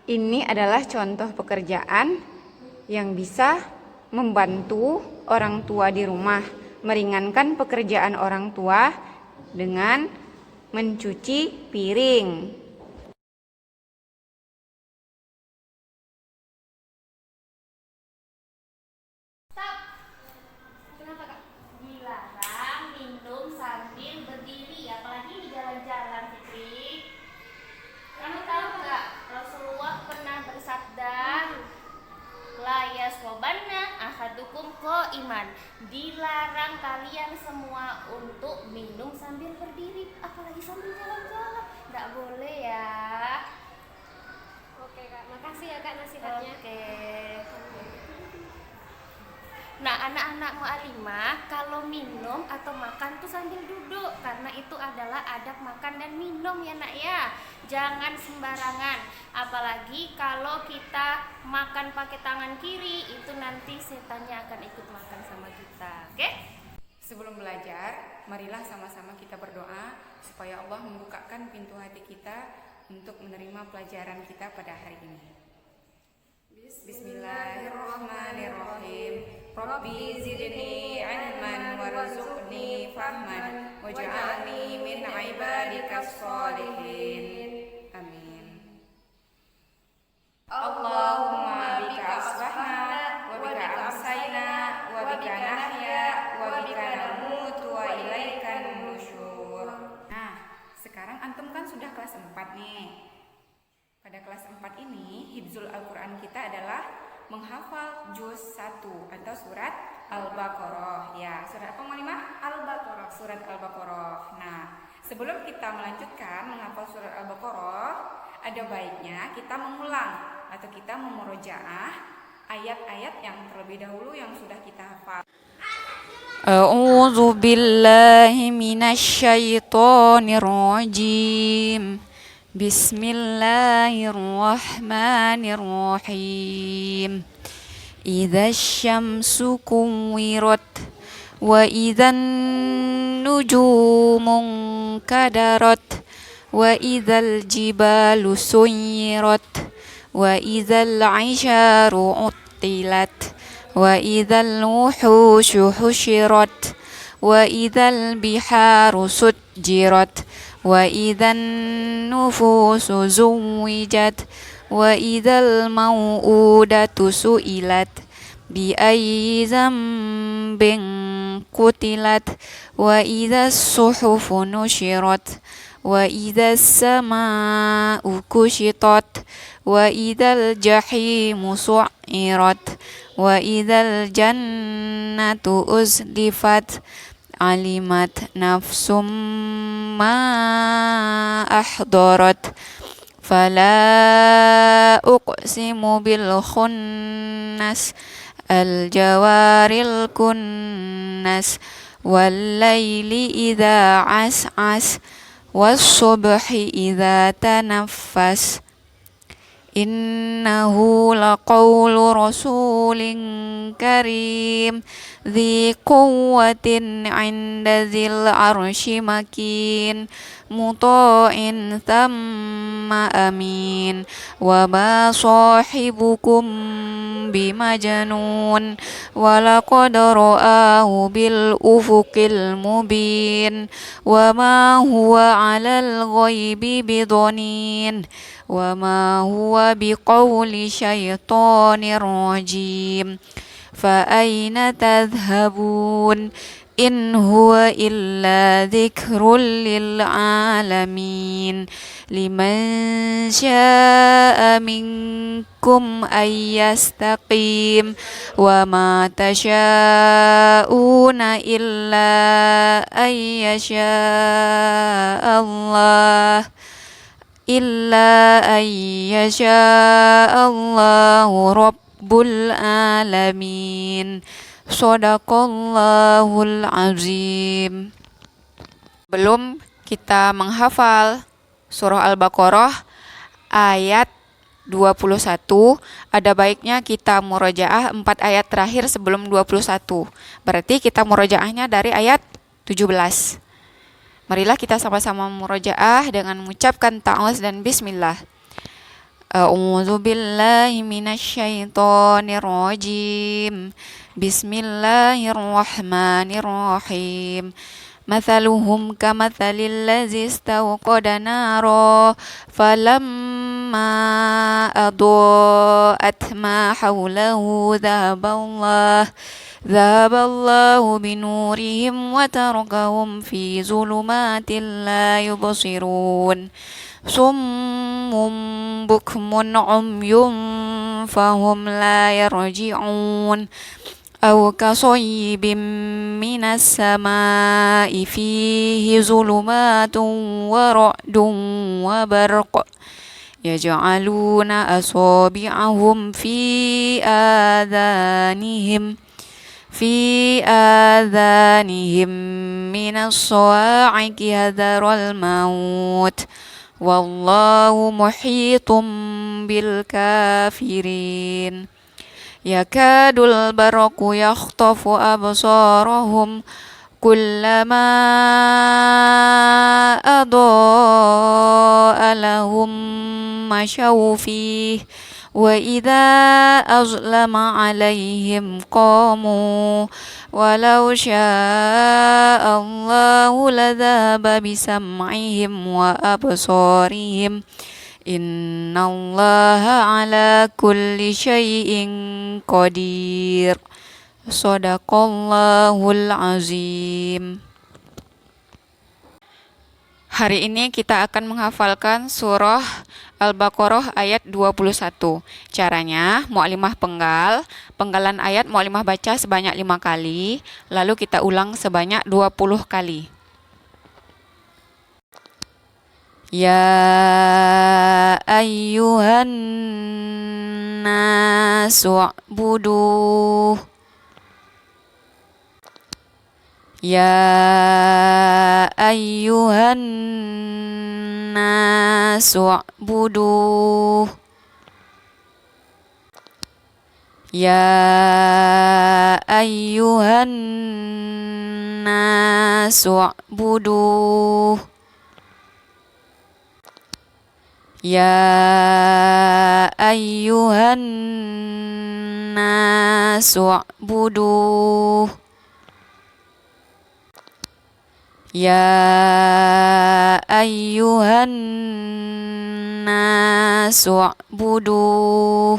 Ini adalah contoh pekerjaan yang bisa membantu orang tua di rumah, meringankan pekerjaan orang tua dengan mencuci piring. Kenapa kak? Dilarang minum sambil berdiri, apalagi di jalan-jalan, Fitri. Kamu tahu nggak? Rasulullah pernah bersabda, la yasrobanna ahadukum iman. Dilarang kalian semua untuk minum sambil berdiri, apalagi sambil jalan-jalan. Nggak boleh ya. Oke kak, makasih ya kak nasihatnya. Oke. Nah, anak-anak mu'alimah kalau minum atau makan tuh sambil duduk, karena itu adalah adab makan dan minum ya nak ya. Jangan sembarangan, apalagi kalau kita makan pakai tangan kiri, itu nanti setannya akan ikut makan sama kita. Oke? Sebelum belajar, marilah sama-sama kita berdoa supaya Allah membukakan pintu hati kita untuk menerima pelajaran kita pada hari ini. Bismillahirrahmanirrahim. Rabbi zidni ilman warzuqni fahman waj'alni min ibadikas sholihin. Amin. Allahumma bika asbahna wa bika amsayna wa bika nahya wa bika namutu wa ilaikan nusyur. Nah, sekarang antum kan sudah kelas 4 nih. Pada kelas 4 ini, hifzul Al-Quran kita adalah menghafal juz 1 atau surat Al-Baqarah. Ya, surat apa Malimah? Al-Baqarah, surat Al-Baqarah. Nah, sebelum kita melanjutkan menghafal surat Al-Baqarah, ada baiknya kita mengulang atau kita memurojaah ayat-ayat yang terlebih dahulu yang sudah kita hafal. A'udzu billahi minasyaitonir rajim. Bismillahirrahmanirrahim. Idza syamsu kuwirat wa idzan nujumu kadarat wa idzal jibalu suyirat wa idzal 'isharu uttilat wa idzal wuhushu husyirat wa idzal biharu sujjirat wa idzan nufusu zuwijat wa idzal mau'udatu su'ilat bi ayyi dzambin qutilat wa idzas suhufu nusyirat wa idzas samaa'u kushitat wa idzal jahimu su'irat wa idzal jannatu uzlifat alimat nafsum ma ahdarat fala uqsimu bil khunnas al jawaril kunnas wal laili idza as'as was subhi idza tanaffas innahu laqawlu rasulin karim dzi quwwatin 'inda dzil 'arsy makin muta'in thamma amin wa ma sahibukum bimajnun wa laqad ra'ahu bil ufuqil mubin wa ma huwa 'alal ghaibi bidanin wa ma huwa biqauli syaitonir rajim fa aina tadhhabun in huwa illa dzikrul lil alamin liman syaa'a minkum ayyastaqim wa ma tasyauna illa ayyasha Allah illa ayyasha Allahu rabbul alamin. Shadaqallahul azim. Belum kita menghafal surah Al-Baqarah ayat 21, ada baiknya kita murojaah 4 ayat terakhir sebelum 21. Berarti kita murojaahnya dari ayat 17. Marilah kita sama-sama murojaah dengan mengucapkan ta'awuz dan bismillah. A'udzu billahi minasyaitonir rajim. Bismillahirrahmanirrahim. Mathaluhum kamathalil ladzi istawqada nara falamma adaa'at ma hawlahu dhahaballahu binurihim wa tarakahum fi zulumatin la yubsirun. Summum bukmun umyun fahum la yarji'un. Aw kasayyibin minas samaa'i fihi zulumatun wa ra'dun wa barq yaj'aluna asabi'ahum fi adhanihim minas sawa'iqi hadaral maut wallahu muhitum bil kafirin. Yakadul barqu yakhtafu absarahum kullama adaa lahum mashaw fihi wa idza azlama alaihim qamu walau syaa Allahu ladhaba bisam'ihim wa absarihim innallaha ala kulli syai'in qadir. Shadaqallahul azim. Hari ini kita akan menghafalkan surah Al-Baqarah ayat 21. Caranya, mu'alimah penggalan ayat mu'alimah baca sebanyak 5 kali, lalu kita ulang sebanyak 20 kali. Ya ayyuhan nasu u'budu. Ya ayyuhan nasu u'budu. Ya ayyuhan nasu u'budu. Ya ayyuhan nasu u'budu. Ya ayyuhan nasu u'budu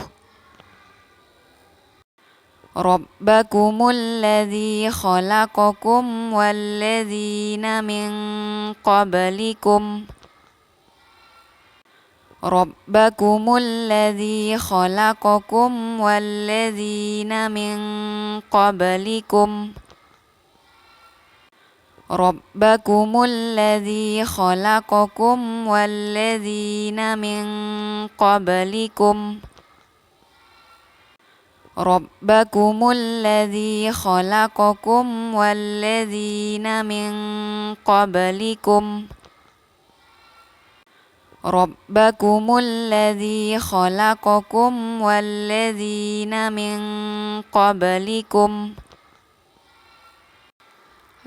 Rabbakumul ladzi khalaqakum walladzina min qablikum Rabbakumul ladzi khalaqakum walladzina min qablikum Rabbakumul ladzi khalaqakum walladzina min qablikum Rabbakumul ladzi khalaqakum walladzina min qablikum Rabbakumul ladzi khalaqakum walladzina min qablikum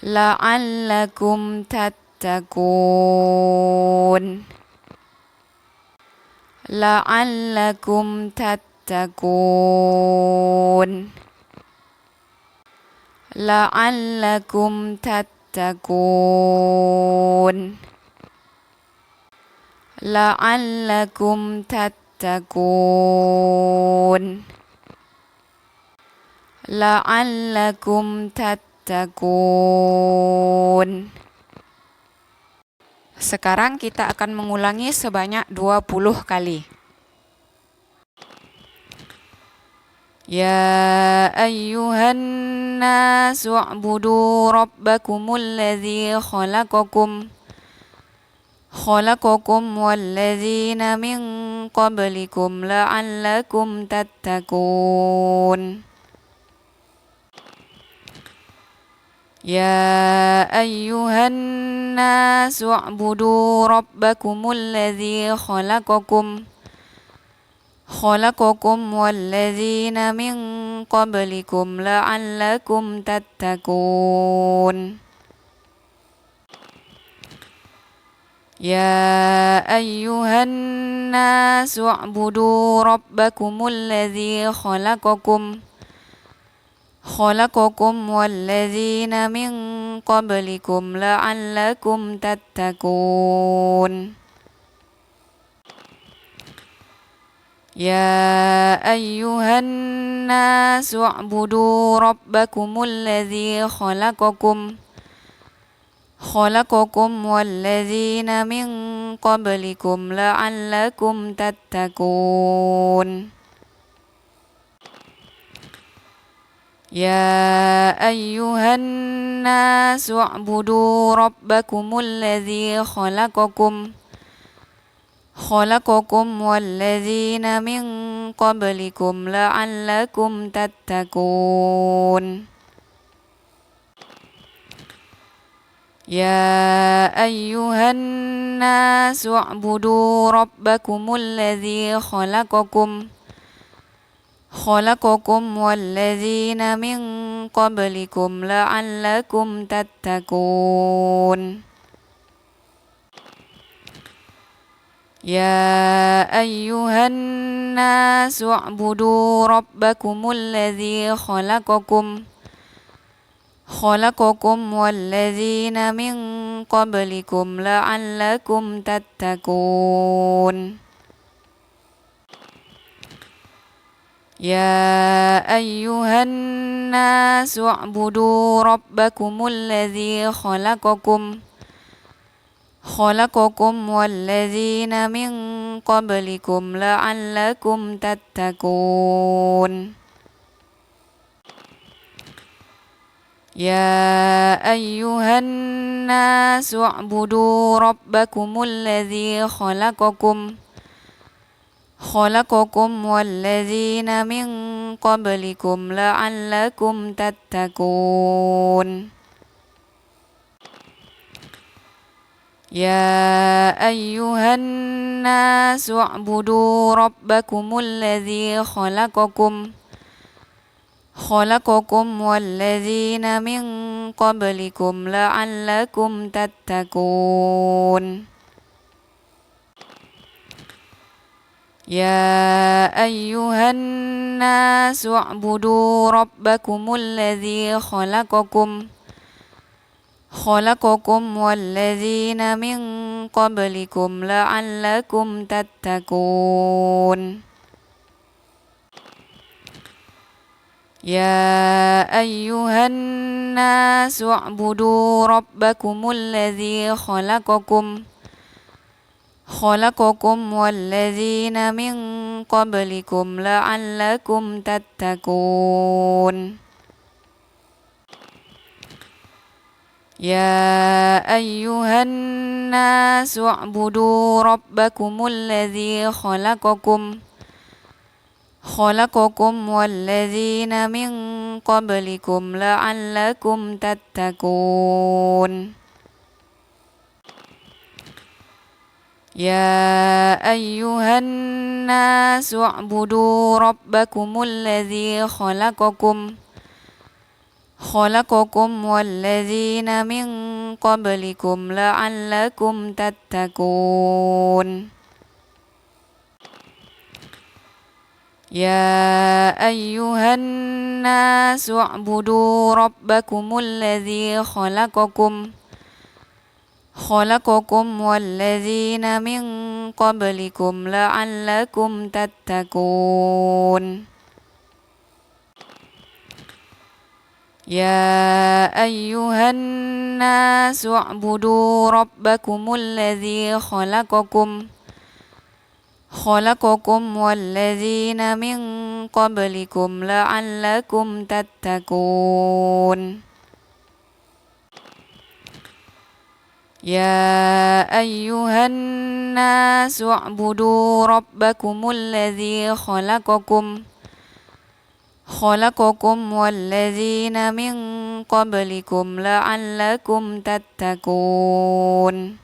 la'allakum tattaqun la'allakum tattaqun la'allakum tattaqun la'allakum tattaqun la'allakum tattaqun. Sekarang kita akan mengulangi sebanyak 20 kali. Ya ayyuhan nasu u'budu rabbakumul ladzi khalaqakum walladzina min qablikum la'allakum tattaqun. Ya ayyuhan nasu u'budu rabbakumul ladzi khalaqakum walladzina min qablikum la'allakum tattaqun. يا أيها الناس اعبدوا ربكم الذي خلقكم والذين من قبلكم لعلكم تتقون يا أيها الناس اعبدوا ربكم الذي خلقكم والذين من قبلكم لعلكم تتقون يا أيها الناس اعبدوا ربكم الذي خلقكم والذين من قبلكم لعلكم تتقون يا أيها الناس اعبدوا ربكم الذي خلقكم والذين من قبلكم لعلكم تتقون يا أيها الناس اعبدوا ربكم الذي خلقكم والذين من قبلكم لعلكم تتقون يا أيها الناس اعبدوا ربكم الذي خلقكم والذين من قبلكم لعلكم تتقون يا أيها الناس اعبدوا ربكم الذي خلقكم والذين من قبلكم لعلكم تتقون يا أيها الناس اعبدوا ربكم الذي خلقكم والذين من قبلكم لعلكم تتقون يا أيها الناس اعبدوا ربكم الذي خلقكم والذين من قبلكم لعلكم تتقون يا أيها الناس اعبدوا ربكم الذي خلقكم والذين من قبلكم لعلكم تتقون يا أيها الناس اعبدوا ربكم الذي خلقكم والذين من قبلكم لعلكم تتقون يا أيها الناس اعبدوا ربكم الذي خلقكم والذين من قبلكم لعلكم تتقون يا أيها الناس اعبدوا ربكم الذي خلقكم والذين من قبلكم لعلكم تتقون يا أيها الناس اعبدوا ربكم الذي خلقكم والذين من قبلكم لعلكم تتقون يا أيها الناس اعبدوا ربكم الذي خلقكم والذين من قبلكم لعلكم تتقون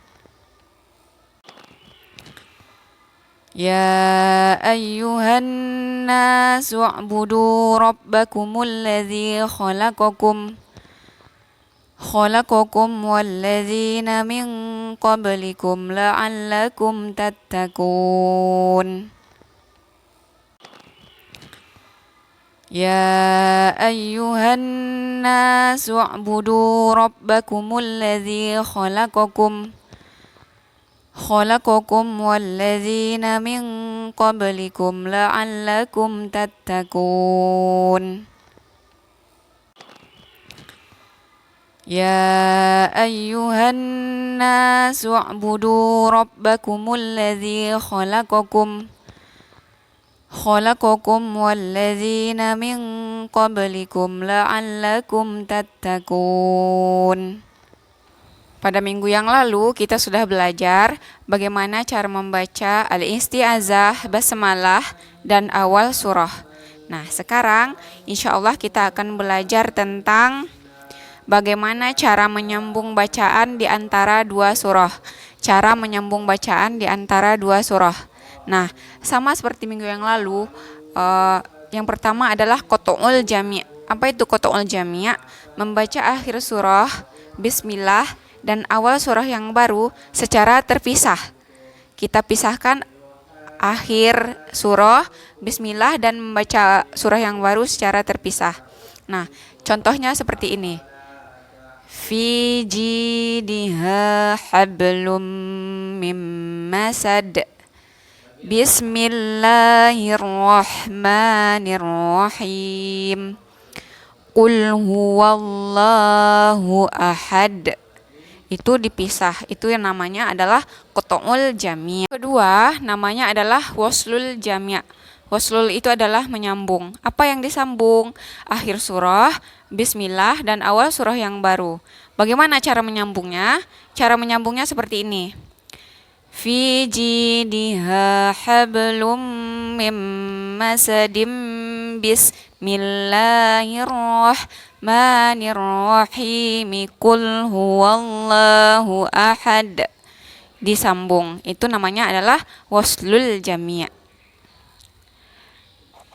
يا أيها الناس اعبدوا ربكم الذي خلقكم والذين من قبلكم لعلكم تتقون يا أيها الناس اعبدوا ربكم الذي خلقكم والذين من قبلكم لعلكم تتقون يا أيها الناس اعبدوا ربكم الذي خلقكم والذين من قبلكم لعلكم تتقون. Pada minggu yang lalu kita sudah belajar bagaimana cara membaca al-isti'azah, basmalah, dan awal surah. Nah, sekarang insya Allah kita akan belajar tentang bagaimana cara menyambung bacaan di antara dua surah. Cara menyambung bacaan di antara dua surah. Nah, sama seperti minggu yang lalu, yang pertama adalah qat'ul jami'. Apa itu qat'ul jami'? Membaca akhir surah, bismillah, dan awal surah yang baru secara terpisah. Kita pisahkan akhir surah, bismillah, dan membaca surah yang baru secara terpisah. Nah, contohnya seperti ini. Fi jidha hablum mim masad. Bismillahirrahmanirrahim. Qul huwallahu ahad. Itu dipisah, itu yang namanya adalah qat'ul jami'. Kedua, namanya adalah waslul jami'. Waslul itu adalah menyambung. Apa yang disambung? Akhir surah, bismillah, dan awal surah yang baru. Bagaimana cara menyambungnya? Cara menyambungnya seperti ini. Fi jidha hablum mim masadim bismillahirrahmanirrahim. Qul huwallahu ahad. Disambung. Itu namanya adalah waslul jami'.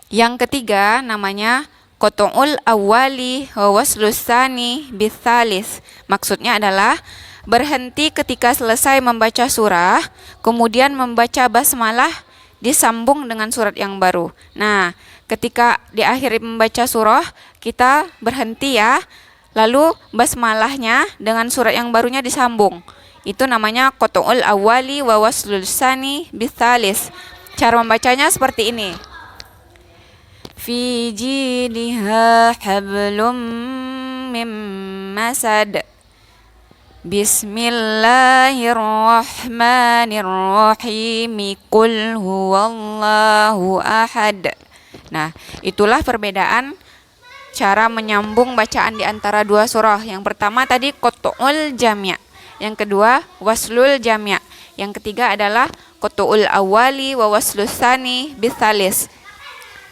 Yang ketiga namanya qat'ul awwali wa waslus tsani bitsalis. Maksudnya adalah berhenti ketika selesai membaca surah, kemudian membaca basmalah disambung dengan surat yang baru. Nah, ketika di akhir membaca surah, kita berhenti ya. Lalu basmalahnya dengan surat yang barunya disambung. Itu namanya qat'ul awwali wa waslul tsani bitsalis. Cara membacanya seperti ini. Fi jidha hablum mim masad. Bismillahirrahmanirrahim. Qul huwallahu ahad. Nah, itulah perbedaan cara menyambung bacaan di antara dua surah. Yang pertama tadi qat'ul jami', yang kedua waslul jami', yang ketiga adalah qat'ul awwali wa waslus tsani bitsalis.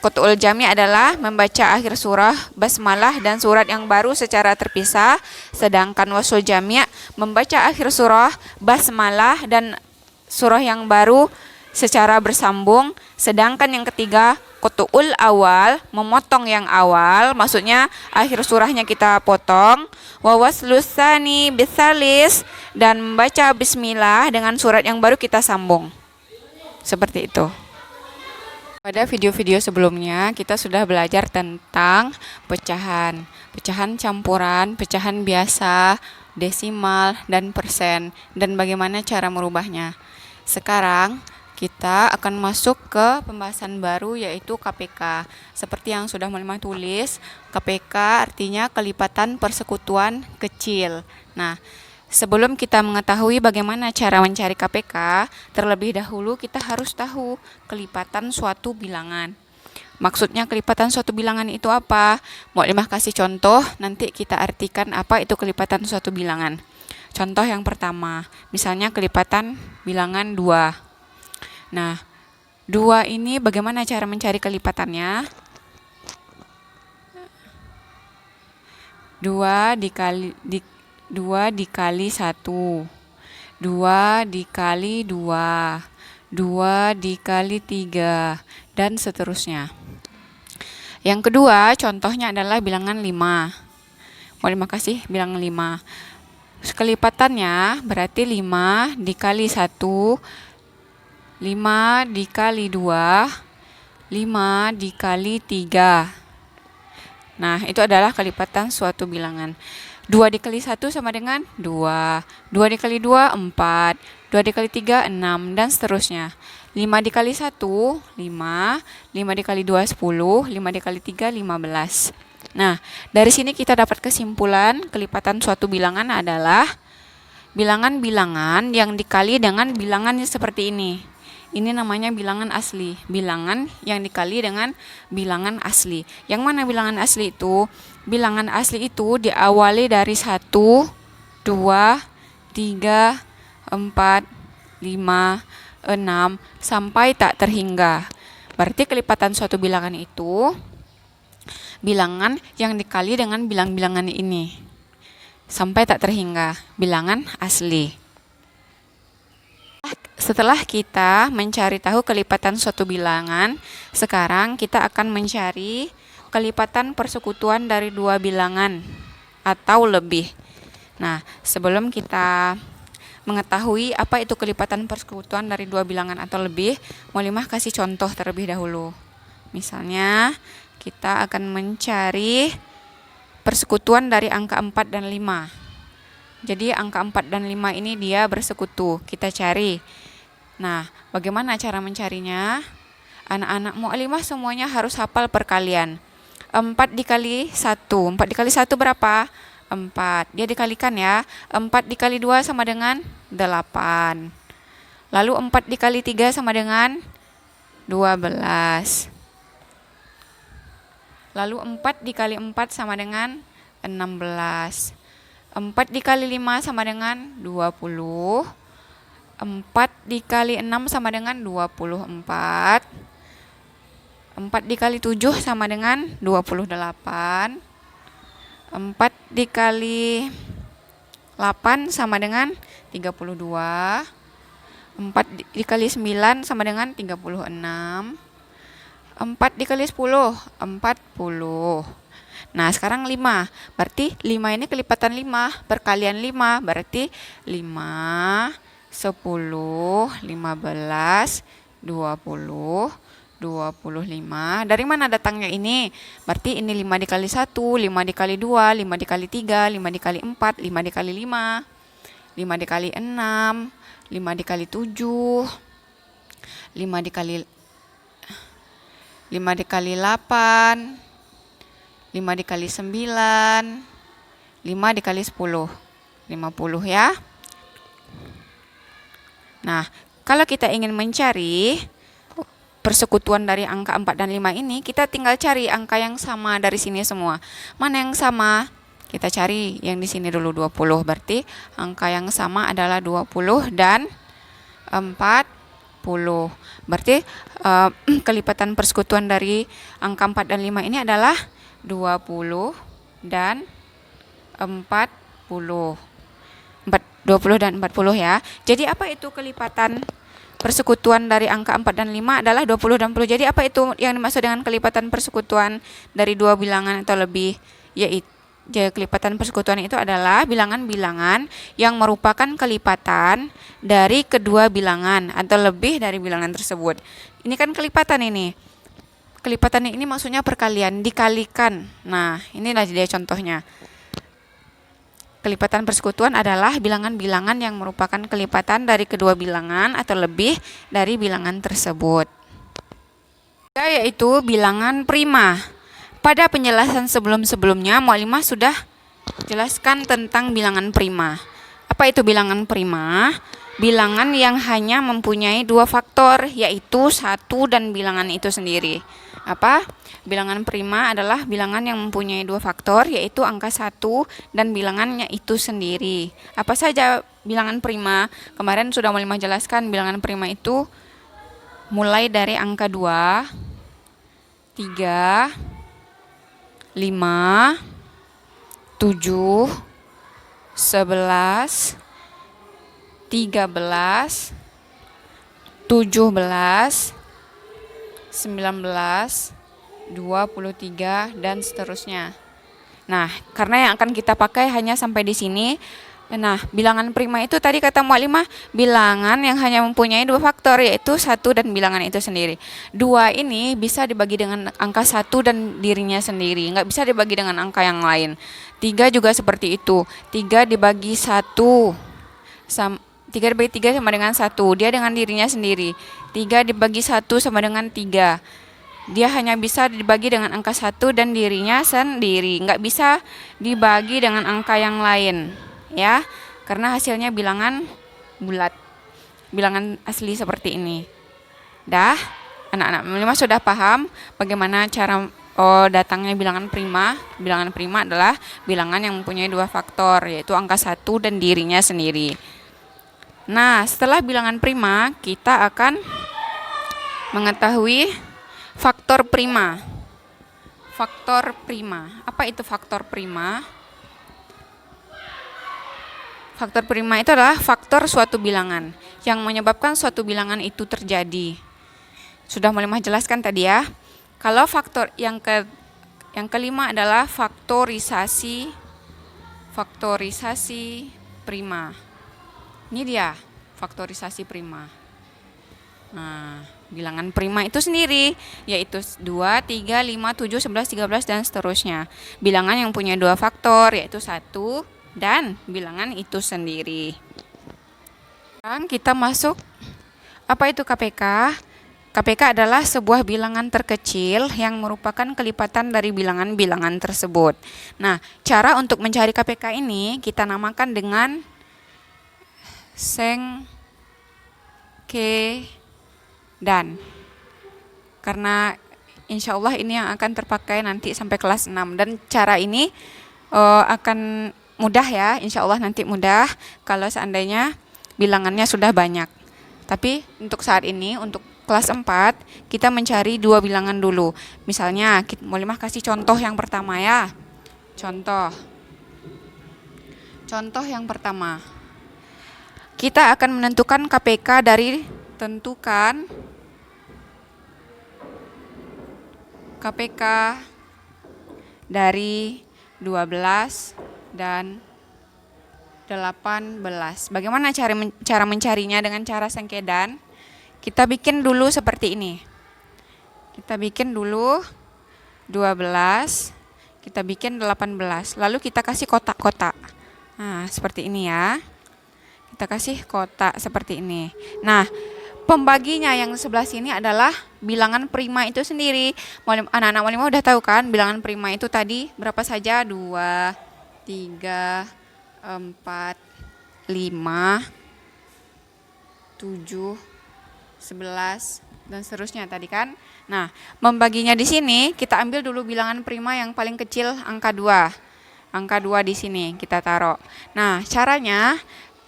Qat'ul jami' adalah membaca akhir surah, basmalah, dan surat yang baru secara terpisah. Sedangkan waslul jami' membaca akhir surah, basmalah, dan surah yang baru secara bersambung. Sedangkan yang ketiga, qat'ul awal, memotong yang awal, maksudnya akhir surahnya kita potong. Wa waslus tsani bitsalis, dan membaca bismillah dengan surat yang baru kita sambung. Seperti itu. Pada video-video sebelumnya kita sudah belajar tentang pecahan campuran, pecahan biasa, desimal, dan persen, dan bagaimana cara merubahnya. Sekarang kita akan masuk ke pembahasan baru, yaitu KPK. Seperti yang sudah Mulimah tulis, KPK artinya kelipatan persekutuan kecil. Nah, sebelum kita mengetahui bagaimana cara mencari KPK, terlebih dahulu kita harus tahu kelipatan suatu bilangan. Maksudnya kelipatan suatu bilangan itu apa? Mu'limah kasih contoh, nanti kita artikan apa itu kelipatan suatu bilangan. Contoh yang pertama, misalnya kelipatan bilangan 2. Nah, 2 ini bagaimana cara mencari kelipatannya? 2 dikali 1, 2 dikali 2, 2 dikali 3, dan seterusnya. Yang kedua, contohnya adalah bilangan 5. Mau kasih bilang 5. Kelipatannya berarti 5 dikali 1, 5 dikali 2, 5 dikali 3. Nah, itu adalah kelipatan suatu bilangan. 2 dikali 1 sama dengan 2. 2 dikali 2, 4. 2 dikali 3, 6. Dan seterusnya. 5 dikali 1, 5. 5 dikali 2, 10. 5 dikali 3, 15. Nah, dari sini kita dapat kesimpulan kelipatan suatu bilangan adalah bilangan-bilangan yang dikali dengan bilangan seperti ini. Ini namanya bilangan asli. Bilangan yang dikali dengan bilangan asli. Yang mana bilangan asli itu? Bilangan asli itu diawali dari 1, 2, 3, 4, 5, 6, sampai tak terhingga. Berarti kelipatan suatu bilangan itu bilangan yang dikali dengan bilangan ini sampai tak terhingga, bilangan asli. Setelah kita mencari tahu kelipatan suatu bilangan, sekarang kita akan mencari kelipatan persekutuan dari dua bilangan atau lebih. Nah, sebelum kita mengetahui apa itu kelipatan persekutuan dari dua bilangan atau lebih, Mualimah kasih contoh terlebih dahulu. Misalnya, kita akan mencari persekutuan dari angka 4 dan 5. Jadi angka 4 dan 5 ini dia bersekutu. Kita cari. Nah, bagaimana cara mencarinya? Anak-anak Mualimah semuanya harus hafal perkalian. 4 dikali 1. 4 dikali 1 berapa? 4. Dia dikalikan ya. 4 dikali 2 sama dengan 8. Lalu 4 dikali 3 sama dengan 12. Lalu 4 dikali 4 sama dengan 16. 4 dikali 5 sama dengan 20. 4 dikali 6 sama dengan 24. 4 dikali 7 sama dengan 28. 4 dikali 8 sama dengan 32. 4 dikali 9 sama dengan 36. 4 dikali 10, 40. Nah, sekarang 5. Berarti 5 ini kelipatan 5. Perkalian 5. Berarti 5, 10, 15, 20, 25. Dari mana datangnya ini? Berarti ini 5 dikali 1, 5 dikali 2, 5 dikali 3, 5 dikali 4, 5 dikali 5, 5 dikali 6, 5 dikali 7, 5 dikali 5 dikali 8, 5 dikali 9, 5 dikali 10, 50 ya. Nah, kalau kita ingin mencari persekutuan dari angka 4 dan 5 ini, kita tinggal cari angka yang sama dari sini semua. Mana yang sama? Kita cari yang di sini dulu 20. Berarti angka yang sama adalah 20 dan 40. Berarti kelipatan persekutuan dari angka 4 dan 5 ini adalah 20 dan 40. 20 dan 40 ya. Jadi apa itu kelipatan persekutuan dari angka 4 dan 5 adalah 20 dan 40. Jadi apa itu yang dimaksud dengan kelipatan persekutuan dari dua bilangan atau lebih? Yaitu kelipatan persekutuan itu adalah bilangan-bilangan yang merupakan kelipatan dari kedua bilangan atau lebih dari bilangan tersebut. Ini kan kelipatan ini. Kelipatan ini maksudnya perkalian, dikalikan. Nah, inilah dia contohnya. Kelipatan persekutuan adalah bilangan-bilangan yang merupakan kelipatan dari kedua bilangan atau lebih dari bilangan tersebut. Yaitu bilangan prima. Pada penjelasan sebelum-sebelumnya, Mualimah sudah jelaskan tentang bilangan prima. Apa itu bilangan prima? Bilangan yang hanya mempunyai dua faktor, yaitu 1 dan bilangan itu sendiri. Apa? Bilangan prima adalah bilangan yang mempunyai dua faktor, yaitu angka 1 dan bilangannya itu sendiri. Apa saja bilangan prima? Kemarin sudah Mualimah jelaskan bilangan prima itu mulai dari angka 2, 3, 5, 7, 11, 13, 17, 19, 23, dan seterusnya. Nah, karena yang akan kita pakai hanya sampai di sini. Nah, bilangan prima itu tadi kata mualimah, bilangan yang hanya mempunyai 2 faktor, yaitu 1 dan bilangan itu sendiri. 2 ini bisa dibagi dengan angka 1 dan dirinya sendiri, nggak bisa dibagi dengan angka yang lain. 3 juga seperti itu. 3 dibagi 1 3 dibagi 3 sama dengan 1, dia dengan dirinya sendiri. 3 dibagi 1 sama dengan 3. Dia hanya bisa dibagi dengan angka 1 dan dirinya sendiri, nggak bisa dibagi dengan angka yang lain, ya, karena hasilnya bilangan bulat, bilangan asli seperti ini. Dah, anak-anak memang sudah paham bagaimana cara datangnya bilangan prima. Bilangan prima adalah bilangan yang mempunyai 2 faktor, yaitu angka 1 dan dirinya sendiri. Nah, setelah bilangan prima, kita akan mengetahui faktor prima. Faktor prima. Apa itu faktor prima? Faktor prima itu adalah faktor suatu bilangan yang menyebabkan suatu bilangan itu terjadi. Sudah mulai jelaskan tadi ya. Kalau faktor yang kelima adalah faktorisasi prima. Ini dia faktorisasi prima. Nah, bilangan prima itu sendiri yaitu 2, 3, 5, 7, 11, 13 dan seterusnya. Bilangan yang punya 2 faktor yaitu 1 dan bilangan itu sendiri. Sekarang kita masuk, apa itu KPK? KPK adalah sebuah bilangan terkecil yang merupakan kelipatan dari bilangan-bilangan tersebut. Nah, cara untuk mencari KPK ini kita namakan dengan seng, ke, dan. Karena insya Allah ini yang akan terpakai nanti sampai kelas 6. Dan cara ini akan mudah ya, insya Allah nanti mudah kalau seandainya bilangannya sudah banyak. Tapi untuk saat ini, untuk kelas 4, kita mencari 2 bilangan dulu. Misalnya, Mualimah kasih contoh yang pertama ya. Contoh yang pertama. Kita akan menentukan KPK dari dari 12 dan 18. Bagaimana cara mencarinya dengan cara sengkedan? Kita bikin dulu seperti ini. Kita bikin dulu 12, kita bikin 18. Lalu kita kasih kotak-kotak. Nah, seperti ini ya. Kita kasih kotak seperti ini. Nah, pembaginya yang sebelah sini adalah bilangan prima itu sendiri. Anak-anak Mualimah udah tahu kan bilangan prima itu tadi berapa saja? 2, 3, 4, 5, 7, 11 dan seterusnya tadi kan. Nah, membaginya di sini kita ambil dulu bilangan prima yang paling kecil, angka 2. Angka 2 di sini kita taruh. Nah, caranya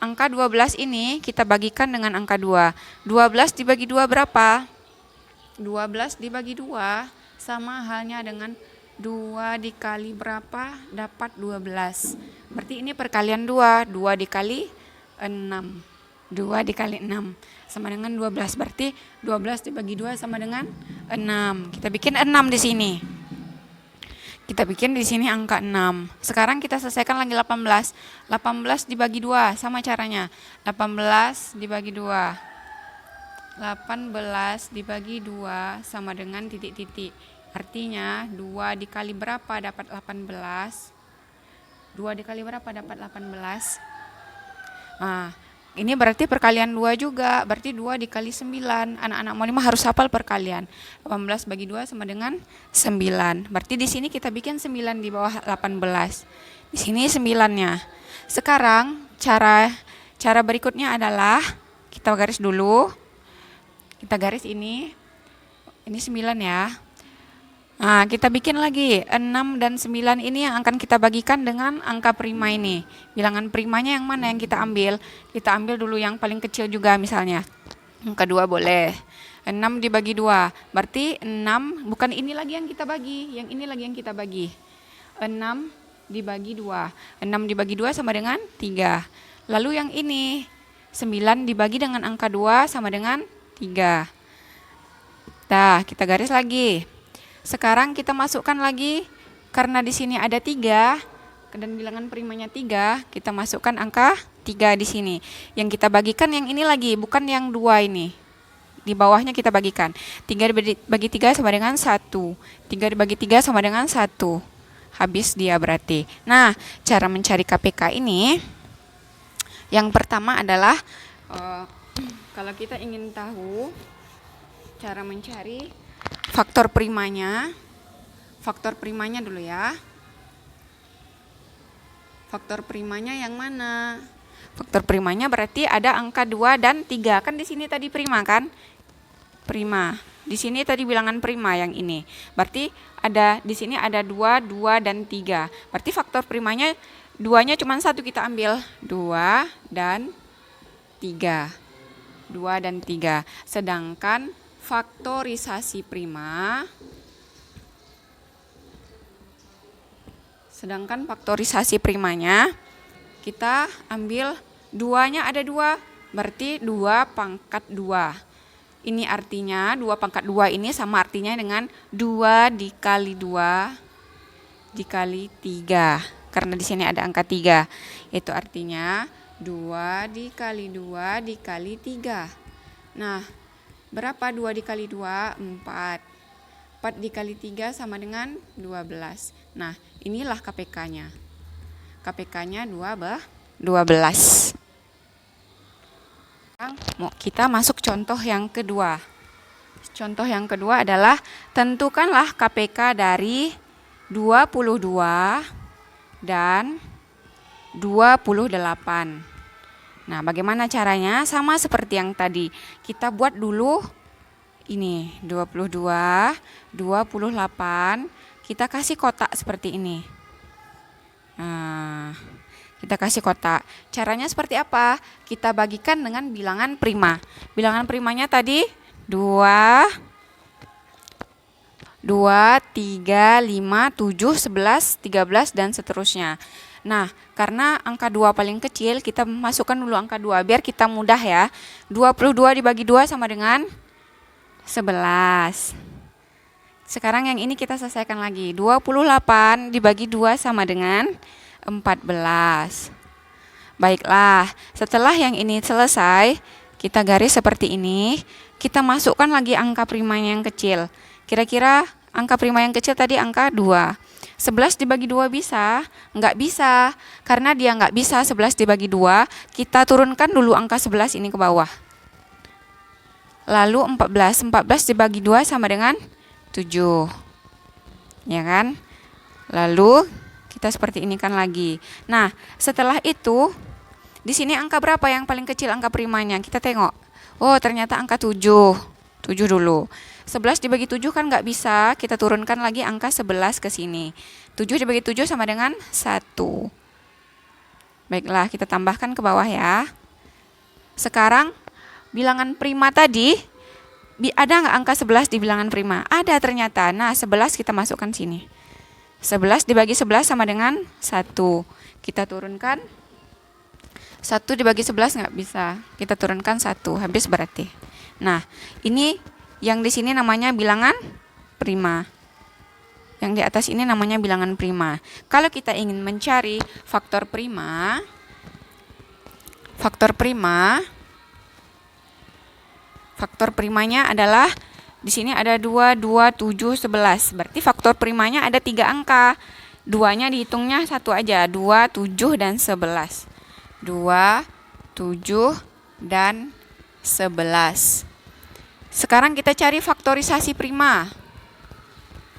angka 12 ini kita bagikan dengan angka 2. 12 dibagi 2 berapa? 12 dibagi 2 sama halnya dengan 2 dikali berapa? Dapat 12. Berarti ini perkalian 2. 2 dikali 6. 2 dikali 6 sama dengan 12. Berarti 12 dibagi 2 sama dengan 6. Kita bikin 6 di sini. Kita bikin di sini angka 6. Sekarang kita selesaikan lagi 18. 18 dibagi 2 sama caranya. 18 dibagi 2. 18 dibagi 2 sama dengan titik-titik. Artinya 2 dikali berapa dapat 18? 2 dikali berapa dapat 18? Nah, ini berarti perkalian 2 juga. Berarti 2 dikali 9. Anak-anak Mualimah harus hafal perkalian. 18 bagi 2 sama dengan 9. Berarti di sini kita bikin 9 di bawah 18. Di sini 9-nya. Sekarang cara berikutnya adalah kita garis dulu. Kita garis ini. Ini 9 ya. Nah, kita bikin lagi 6 dan 9 ini yang akan kita bagikan dengan angka prima ini. Bilangan primanya yang mana yang kita ambil? Kita ambil dulu yang paling kecil juga misalnya. Yang kedua boleh. 6 dibagi 2. Berarti 6, bukan ini lagi yang kita bagi. Yang ini lagi yang kita bagi. 6 dibagi 2. 6 dibagi 2 sama dengan 3. Lalu yang ini, 9 dibagi dengan angka 2 sama dengan 3. Nah, kita garis lagi. Sekarang kita masukkan lagi karena di sini ada 3 dan bilangan primanya 3, kita masukkan angka 3 di sini. Yang kita bagikan yang ini lagi, bukan yang 2 ini. Di bawahnya kita bagikan. 3 dibagi 3 sama dengan 1. 3 dibagi 3 sama dengan 1. Habis dia berarti. Nah, cara mencari KPK ini, yang pertama adalah kalau kita ingin tahu cara mencari faktor primanya dulu ya. Faktor primanya yang mana? Faktor primanya berarti ada angka 2 dan 3. Kan di sini tadi prima kan? Prima. Di sini tadi bilangan prima yang ini. Berarti di sini ada 2, 2 dan 3. Berarti faktor primanya 2-nya cuma 1 kita ambil. 2 dan 3. 2 dan 3. Sedangkan faktorisasi primanya kita ambil 2-nya ada 2, berarti 2 pangkat 2. Ini artinya 2 pangkat 2 ini sama artinya dengan 2 dikali 2 dikali 3. Karena di sini ada angka 3. Itu artinya 2 dikali 2 dikali 3. Nah, berapa 2 dikali 2? 4. 4 dikali 3 sama dengan 12. Nah, inilah KPK-nya. KPK-nya 12. Sekarang kita masuk contoh yang kedua. Contoh yang kedua adalah tentukanlah KPK dari 22 dan 28. Nah, bagaimana caranya? Sama seperti yang tadi. Kita buat dulu ini 22, 28, kita kasih kotak seperti ini. Nah, kita kasih kotak. Caranya seperti apa? Kita bagikan dengan bilangan prima. Bilangan primanya tadi 2, 3, 5, 7, 11, 13, dan seterusnya. Nah, karena angka 2 paling kecil, kita masukkan dulu angka 2 biar kita mudah ya. 22 dibagi 2 sama dengan 11. Sekarang yang ini kita selesaikan lagi. 28 dibagi 2 sama dengan 14. Baiklah, setelah yang ini selesai, kita garis seperti ini. Kita masukkan lagi angka primanya yang kecil. Kira-kira angka prima yang kecil tadi angka 2. 11 dibagi 2 bisa? Enggak bisa. Karena dia enggak bisa 11 dibagi 2, kita turunkan dulu angka 11 ini ke bawah. Lalu 14 dibagi 2 sama dengan 7. Ya kan? Lalu kita seperti ini kan lagi. Nah, setelah itu di sini angka berapa yang paling kecil angka primanya? Kita tengok. Oh, ternyata angka 7. 7 dulu. 11 dibagi 7 kan nggak bisa. Kita turunkan lagi angka 11 ke sini. 7 dibagi 7 sama dengan 1. Baiklah, kita tambahkan ke bawah ya. Sekarang bilangan prima tadi, ada nggak angka 11 di bilangan prima? Ada ternyata. Nah, 11 kita masukkan sini. 11 dibagi 11 sama dengan 1. Kita turunkan. 1 dibagi 11 nggak bisa. Kita turunkan 1. Habis berarti. Nah, ini yang di sini namanya bilangan prima. Yang di atas ini namanya bilangan prima. Kalau kita ingin mencari faktor primanya adalah di sini ada 2, 2, 7, 11. Berarti faktor primanya ada 3 angka. 2-nya dihitungnya 1 aja. 2, 7, dan 11. 2, 7, dan 11. Sekarang kita cari faktorisasi prima.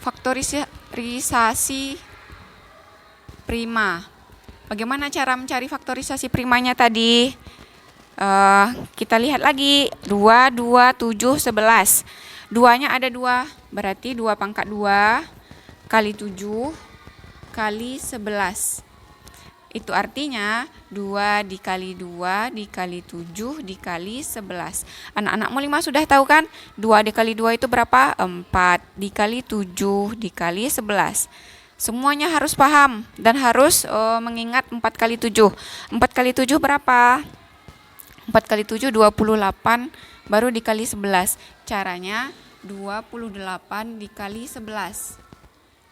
Faktorisasi prima. Bagaimana cara mencari faktorisasi primanya tadi? Kita lihat lagi. 2, 2, 7, 11. 2-nya ada 2. Berarti 2 pangkat 2 kali 7 kali 11. Itu artinya 2 dikali 2 dikali 7 dikali 11. Anak-anakmu 5 sudah tahu kan? 2 dikali 2 itu berapa? 4 dikali 7 dikali 11. Semuanya harus paham dan harus mengingat 4 kali 7. 4 kali 7 berapa? 4 kali 7 28 baru dikali 11. Caranya 28 dikali 11.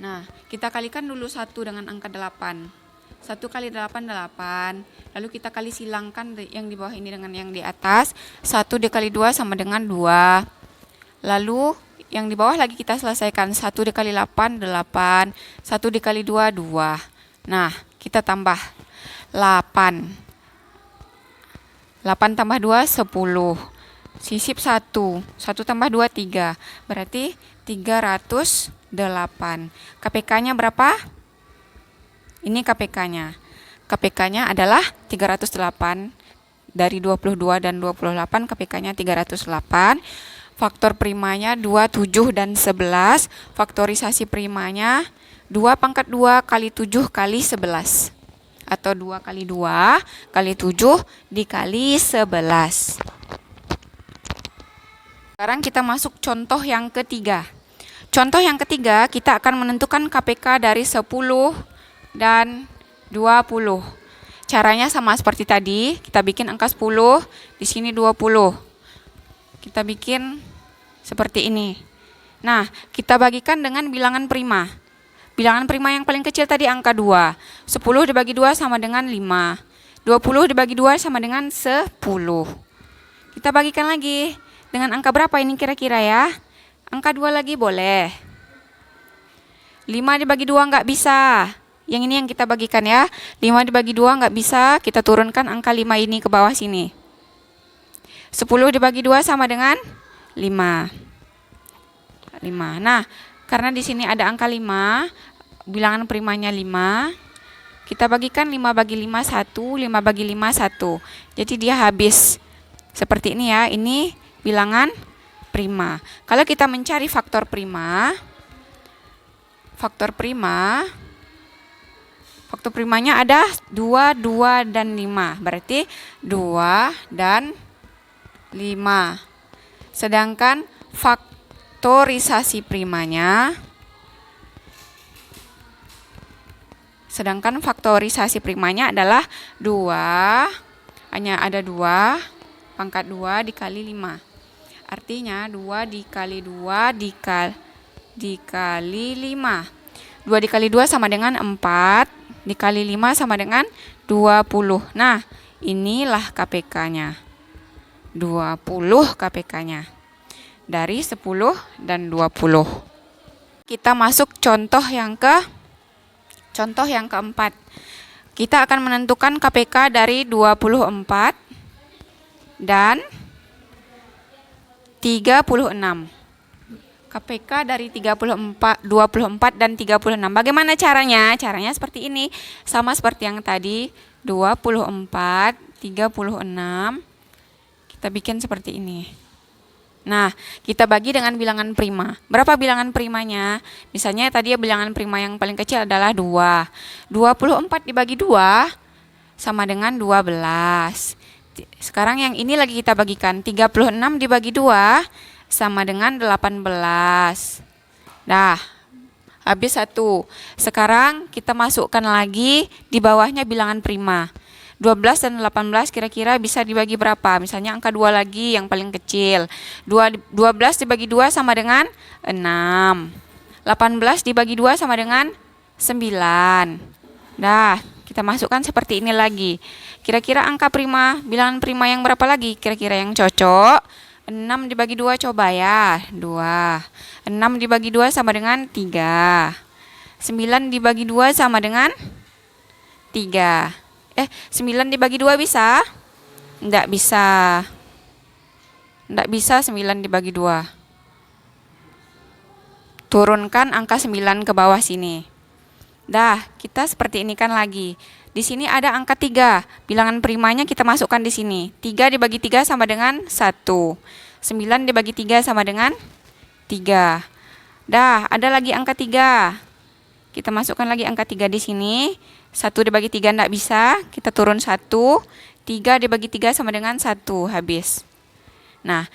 Nah, kita kalikan dulu 1 dengan angka 8. 1 kali 8, 8. Lalu kita kali silangkan yang di bawah ini dengan yang di atas. 1 dikali 2 sama dengan 2. Lalu yang di bawah lagi kita selesaikan. 1 dikali 8, 8. 1 dikali 2, 2. Nah, kita tambah 8. 8 tambah 2, 10. Sisip 1. 1 tambah 2, 3. Berarti 308. KPK-nya berapa? Ini KPK-nya. KPK-nya adalah 308. Dari 22 dan 28, KPK-nya 308. Faktor primanya 2, 7, dan 11. Faktorisasi primanya 2 pangkat 2 kali 7 kali 11. Atau 2 kali 2 kali 7 dikali 11. Sekarang kita masuk contoh yang ketiga. Contoh yang ketiga, kita akan menentukan KPK dari 10 dan 20. Caranya sama seperti tadi, kita bikin angka 10, di sini 20. Kita bikin seperti ini. Nah, kita bagikan dengan bilangan prima. Bilangan prima yang paling kecil tadi angka 2. 10 dibagi 2 sama dengan 5. 20 dibagi 2 sama dengan 10. Kita bagikan lagi. Dengan angka berapa ini kira-kira ya? Angka 2 lagi boleh. 5 dibagi 2 nggak bisa. Yang ini yang kita bagikan ya. 5 dibagi 2 nggak bisa. Kita turunkan angka 5 ini ke bawah sini. 10 dibagi 2 sama dengan 5. 5. Nah, karena di sini ada angka 5, bilangan primanya 5. Kita bagikan 5 bagi 5, 1. 5 bagi 5, 1. Jadi dia habis. Seperti ini ya. Ini bilangan prima. Kalau kita mencari faktor primanya ada 2, 2, dan 5. Berarti 2 dan 5. Sedangkan faktorisasi primanya adalah 2, hanya ada 2, pangkat 2 dikali 5. Artinya 2 dikali 2 dikali 5. 2 dikali 2 sama dengan 4. Dikali 5 sama dengan 20. Nah, inilah KPK-nya. 20 KPK-nya. Dari 10 dan 20. Kita masuk contoh yang keempat. Kita akan menentukan KPK dari 24 dan 36. KPK dari 24 dan 36. Bagaimana caranya? Caranya seperti ini. Sama seperti yang tadi, 24, 36. Kita bikin seperti ini. Nah, kita bagi dengan bilangan prima. Berapa bilangan primanya? Misalnya tadi bilangan prima yang paling kecil adalah 2. 24 dibagi 2 sama dengan 12. Sekarang yang ini lagi kita bagikan. 36 dibagi 2 sama dengan 18. Nah, habis 1. Sekarang kita masukkan lagi di bawahnya bilangan prima. 12 dan 18 kira-kira bisa dibagi berapa? Misalnya angka 2 lagi yang paling kecil. 12 dibagi 2 sama dengan 6. 18 dibagi 2 sama dengan 9. Nah, kita masukkan seperti ini lagi. Kira-kira angka prima, bilangan prima yang berapa lagi? Kira-kira yang cocok. 6 dibagi 2 coba ya. 2. 6 dibagi 2 sama dengan 3. 9 dibagi 2 sama dengan 3. 9 dibagi 2 bisa? Enggak bisa. Enggak bisa 9 dibagi 2. Turunkan angka 9 ke bawah sini. Dah, kita seperti ini kan lagi. Di sini ada angka 3. Bilangan primanya kita masukkan di sini. 3 dibagi 3 sama dengan 1. 9 dibagi 3 sama dengan 3. Dah, ada lagi angka 3. Kita masukkan lagi angka 3 di sini. 1 dibagi 3 enggak bisa. Kita turun 1. 3 dibagi 3 sama dengan 1. Habis. Nah,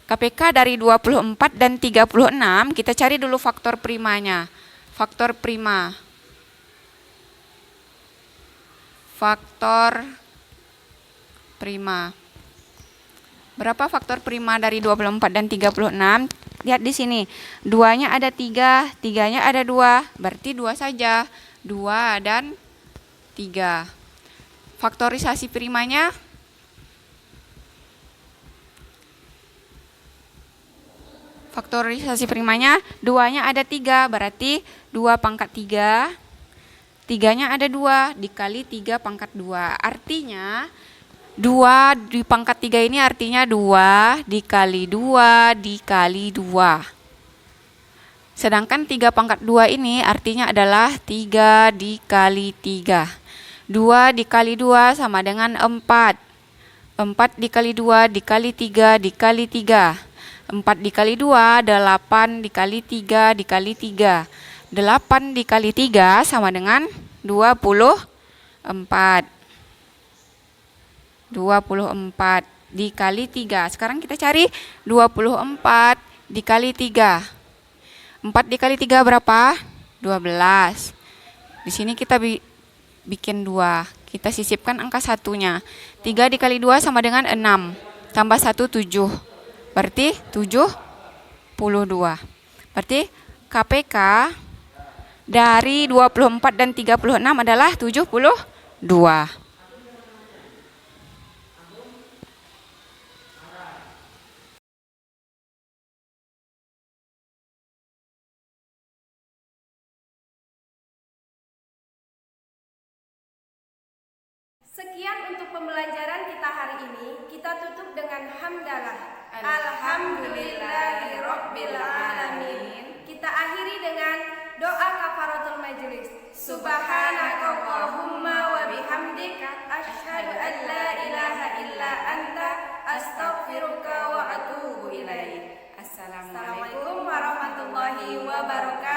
KPK dari 24 dan 36, kita cari dulu faktor primanya. Faktor prima. Faktor prima. Berapa faktor prima dari 24 dan 36? Lihat di sini. 2-nya ada 3, 3-nya ada 2. Berarti 2 saja. 2 dan 3. Faktorisasi primanya Faktorisasi primanya 2-nya ada 3, berarti 2 pangkat 3. 3-nya ada 2 dikali 3 pangkat 2. Artinya 2 di pangkat 3 ini artinya 2 dikali 2 dikali 2. Sedangkan 3 pangkat 2 ini artinya adalah 3 dikali 3. 2 dikali 2 sama dengan 4. 4 dikali 2 dikali 3 dikali 3. 4 dikali 2, 8 dikali 3 dikali 3. 8 dikali 3 sama dengan 24. 24 dikali 3. Sekarang kita cari 24 dikali 3. 4 dikali 3 berapa? 12. Di sini kita bikin 2. Kita sisipkan angka satunya. 3 dikali 2 sama dengan 6. Tambah 1, 7. Berarti 72. Berarti KPK dari 24 dan 36 adalah 72. Sekian untuk pembelajaran kita hari ini. Kita tutup dengan hamdalah. Alhamdulillahirabbil alamin. Kita akhiri dengan doa kafaratul majelis. Subhanakallahumma wa bihamdika asyhadu an la ilaha illa anta astaghfiruka wa atubu ilaik. Assalamualaikum warahmatullahi wabarakatuh.